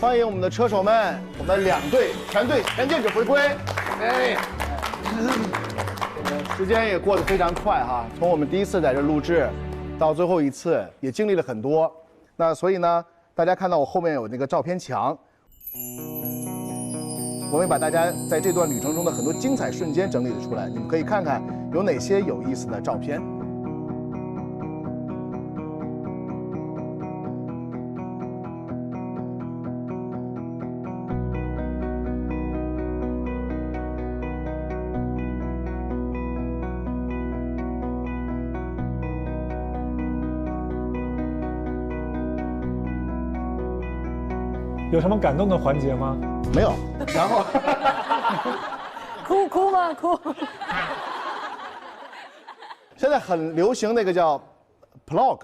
欢迎我们的车手们，我们2队全队前进者回归。哎，时间也过得非常快哈，从我们第一次在这录制，到最后一次也经历了很多。那所以呢，大家看到我后面有那个照片墙，我们把大家在这段旅程中的很多精彩瞬间整理了出来，你们可以看看有哪些有意思的照片。有什么感动的环节吗？没有，然后哭吗？哭。现在很流行那个叫 Plog，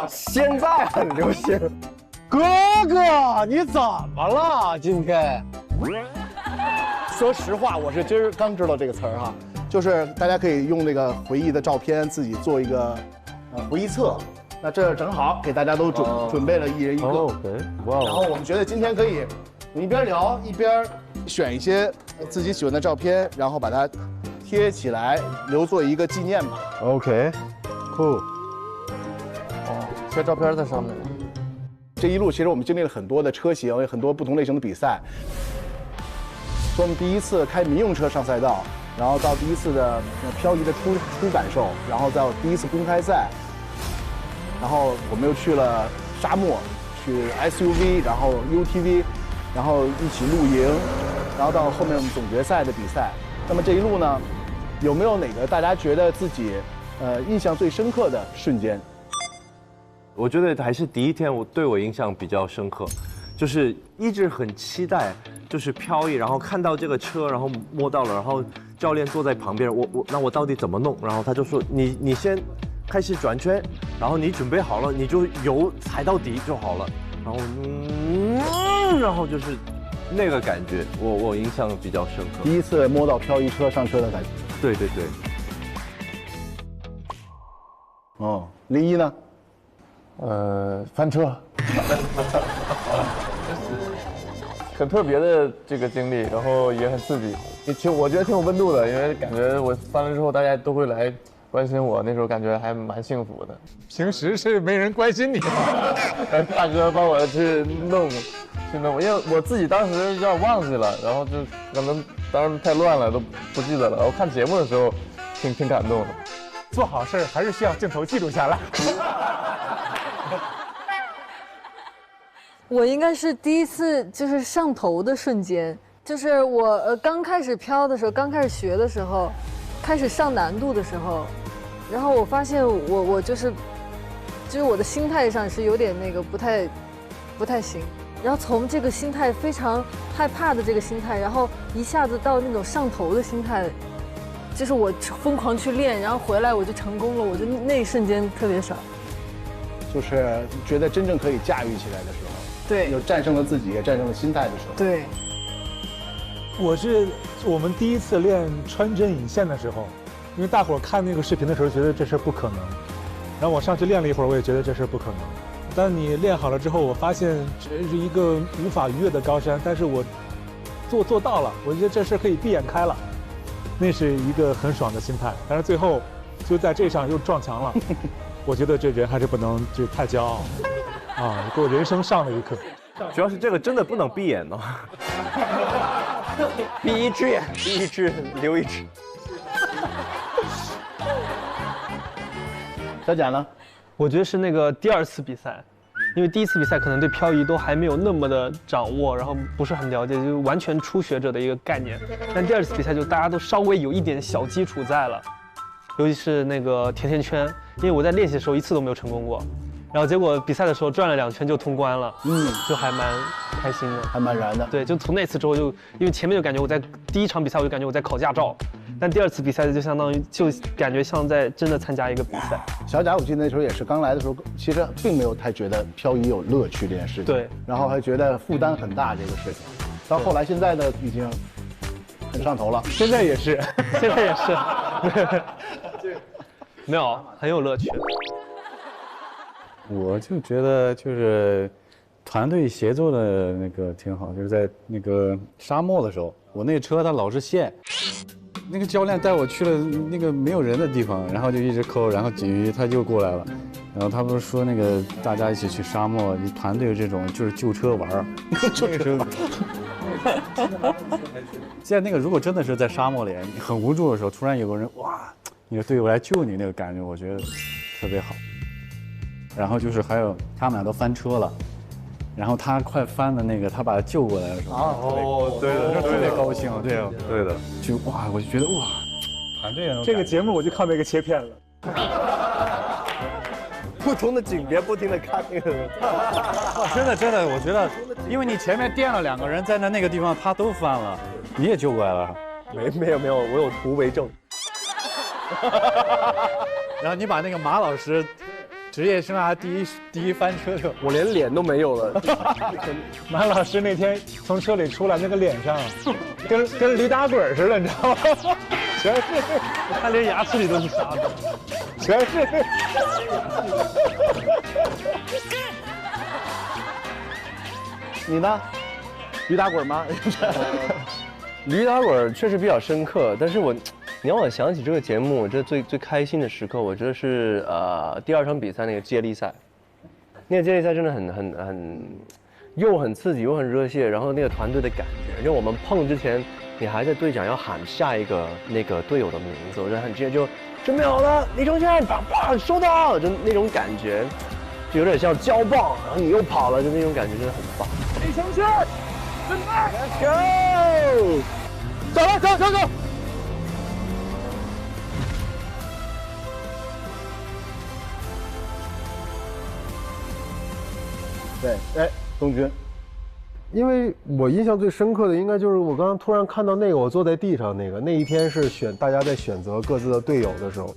现在很流行。哥哥，你怎么了？今天？说实话，我是今儿刚知道这个词儿哈，就是大家可以用那个回忆的照片自己做一个回忆册。那这正好给大家都准备了1人1个。OK， 哇。然后我们觉得今天可以，一边聊一边选一些自己喜欢的照片，然后把它贴起来，留作一个纪念吧。 OK，cool。哦，贴照片在上面。这一路其实我们经历了很多的车型，有很多不同类型的比赛。从我们第一次开民用车上赛道，然后到第一次的漂移的初感受，然后到第一次公开赛，然后我们又去了沙漠，去 SUV， 然后 UTV， 然后一起露营，然后到后面我们总决赛的比赛。那么这一路呢，有没有哪个大家觉得自己印象最深刻的瞬间？我觉得还是第一天对我印象比较深刻，就是一直很期待，就是漂移，然后看到这个车，然后摸到了，然后教练坐在旁边，那我到底怎么弄？然后他就说你先开始转圈，然后你准备好了，你就油踩到底就好了，然后然后就是那个感觉，我印象比较深刻。第一次摸到漂移车上车的感觉。对对对。哦，01呢？翻车，很特别的这个经历，然后也很刺激。我觉得挺有温度的，因为感觉我翻了之后，大家都会来关心我，那时候感觉还蛮幸福的。平时是没人关心你，大哥帮我去弄，因为我自己当时有点忘记了，然后就可能当时太乱了，都不记得了。我看节目的时候，挺感动的。做好事还是需要镜头记录下来。我应该是第一次就是上头的瞬间，就是我刚开始飘的时候，刚开始学的时候，开始上难度的时候，然后我发现我就是我的心态上是有点那个不太行，然后从这个心态非常害怕的这个心态，然后一下子到那种上头的心态，就是我疯狂去练，然后回来我就成功了，我就那一瞬间特别爽，就是觉得真正可以驾驭起来的时候。对，有战胜了自己，也战胜了心态的时候。对，我们第一次练穿针引线的时候，因为大伙儿看那个视频的时候觉得这事不可能，然后我上去练了一会儿，我也觉得这事不可能。但你练好了之后，我发现这是一个无法逾越的高山，但是我做到了，我觉得这事可以闭眼开了，那是一个很爽的心态。但是最后就在这上又撞墙了，我觉得这人还是不能就太骄傲。啊，给我人生上了一课。主要是这个真的不能闭眼哦。闭一只眼，闭一只，留一只。小贾呢？我觉得是那个第2次比赛，因为第1次比赛可能对漂移都还没有那么的掌握，然后不是很了解，就完全初学者的一个概念。但第2次比赛就大家都稍微有一点小基础在了，尤其是那个甜圈，因为我在练习的时候1次都没有成功过。然后结果比赛的时候转了2圈就通关了，就还蛮开心的，还蛮燃的。对，就从那次之后因为前面就感觉我在第1场比赛我就感觉我在考驾照，但第2次比赛就相当于就感觉像在真的参加一个比赛。小贾我记得那时候也是刚来的时候，其实并没有太觉得漂移有乐趣这件事情，对，然后还觉得负担很大这个事情，到后来现在呢已经很上头了，现在也是，没有很有乐趣。我就觉得就是团队协作的那个挺好，就是在那个沙漠的时候，我那车它老是陷，那个教练带我去了那个没有人的地方，然后就一直抠，然后鲫鱼他就过来了，然后他不是说那个大家一起去沙漠，团队这种就是救车玩儿，救车。现在那个如果真的是在沙漠里，你很无助的时候，突然有个人哇，你的队友来救你，那个感觉我觉得特别好。然后就是还有他们俩都翻车了，然后他快翻的那个，他把他救过来的时候，哦，对的，特别高兴，对啊，对的，就哇，我就觉得哇，团队这个节目我就靠那个切片了。不同的景别不停的看那个人，真的，我觉得，因为你前面垫了2个人在那个地方，他都翻了，你也救过来了，没有，我有图为证。然后你把那个马老师职业生涯第一翻车的，我连脸都没有了。马老师那天从车里出来，那个脸上跟驴打滚似的，你知道吗？全是，他连牙齿里都是沙子，全是。你呢？驴打滚吗？驴打滚确实比较深刻，但是你让我想起这个节目，我觉得最开心的时刻，我觉得是第2场比赛那个接力赛，那个接力赛真的又很刺激又很热血，然后那个团队的感觉，因为我们碰之前，你还在队长要喊下一个那个队友的名字，我觉得很直接就准备好了，李承铉，啪啪收到，就那种感觉，就有点像交棒，然后你又跑了，就那种感觉真的很棒。李承铉，准备 ，Let's go， 走。对，哎，东军，因为我印象最深刻的应该就是我刚刚突然看到那个我坐在地上那一天是大家在选择各自的队友的时候，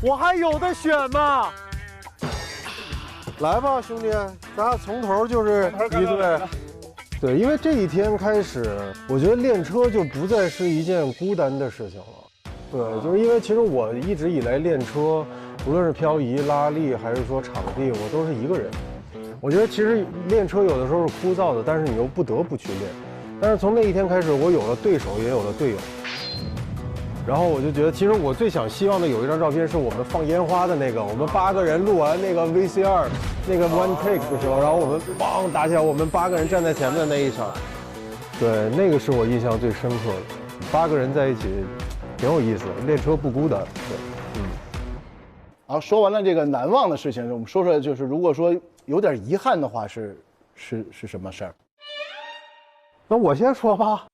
我还有的选吗？来吧，兄弟，咱俩从头就是一队。对，因为这一天开始，我觉得练车就不再是一件孤单的事情了。对，就是因为其实我一直以来练车，无论是漂移、拉力还是说场地，我都是一个人。我觉得其实练车有的时候是枯燥的，但是你又不得不去练。但是从那一天开始，我有了对手，也有了队友。然后我就觉得，其实我最希望的有一张照片是我们放烟花的那个，我们8个人录完那个 VCR 那个 one take 的时候，然后我们砰打起来，我们8个人站在前面的那一场，对，那个是我印象最深刻的。8个人在一起，挺有意思的，练车不孤单。对，好，说完了这个难忘的事情，我们说说就是如果说有点遗憾的话是什么事儿？那我先说吧。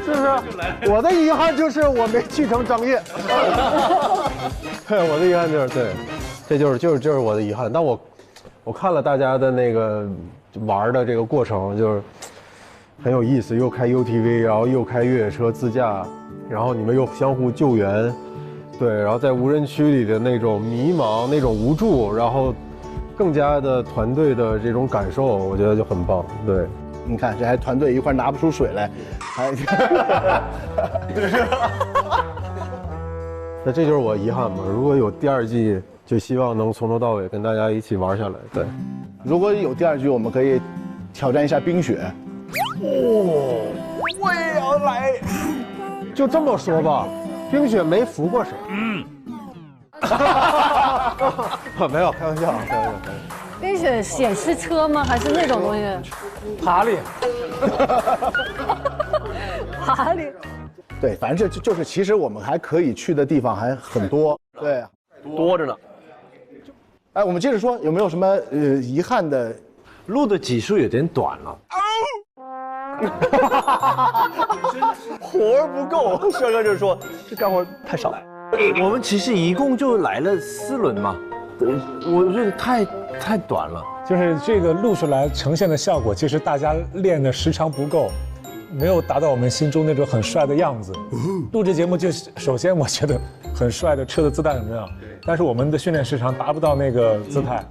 是不是？我的遗憾就是我没去成张掖。我的遗憾就是对，这就是我的遗憾。但我看了大家的那个玩的这个过程，就是很有意思，又开 UTV， 然后又开越野车自驾，然后你们又相互救援，对，然后在无人区里的那种迷茫、那种无助，然后更加的团队的这种感受，我觉得就很棒。对，你看这还团队一块拿不出水来，还那这就是我遗憾嘛。如果有第2季，就希望能从头到尾跟大家一起玩下来。对，如果有第2季，我们可以挑战一下冰雪。我也要来。就这么说吧，冰雪没服过谁。没有，开玩笑，开玩笑。冰雪显示车吗？还是那种东西？爬里。爬里。对，反正就是其实我们还可以去的地方还很多。对，多着呢。哎，我们接着说，有没有什么遗憾的？录的集数有点短了。活儿不够，帅哥就说这干活太少。我们其实一共就来了4轮嘛，我觉得太短了。就是这个录出来呈现的效果，其实大家练的时长不够，没有达到我们心中那种很帅的样子。录制节目就首先我觉得很帅的车的姿态很重要，但是我们的训练时长达不到那个姿态。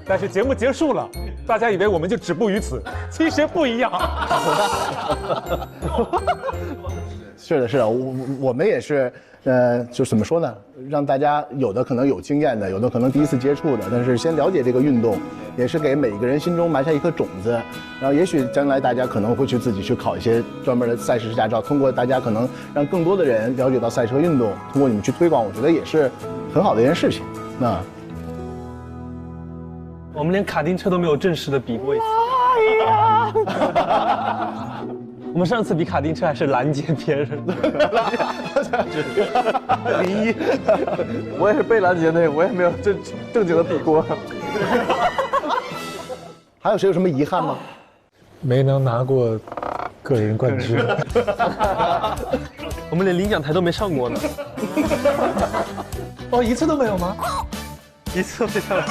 但是节目结束了，大家以为我们就止步于此，其实不一样。是的，我们也是就怎么说呢？让大家有的可能有经验的，有的可能第一次接触的，但是先了解这个运动，也是给每个人心中埋下一颗种子。然后也许将来大家可能会去自己去考一些专门的赛事驾照，通过大家可能让更多的人了解到赛车运动，通过你们去推广，我觉得也是很好的一件事情。那我们连卡丁车都没有正式的比过一次。我们上次比卡丁车还是拦截别人的。01，我也是被拦截那个，我也没有正经的比过。还有谁有什么遗憾吗？没能拿过个人冠军。我们连领奖台都没上过呢。哦，一次都没有吗？一次都没上过。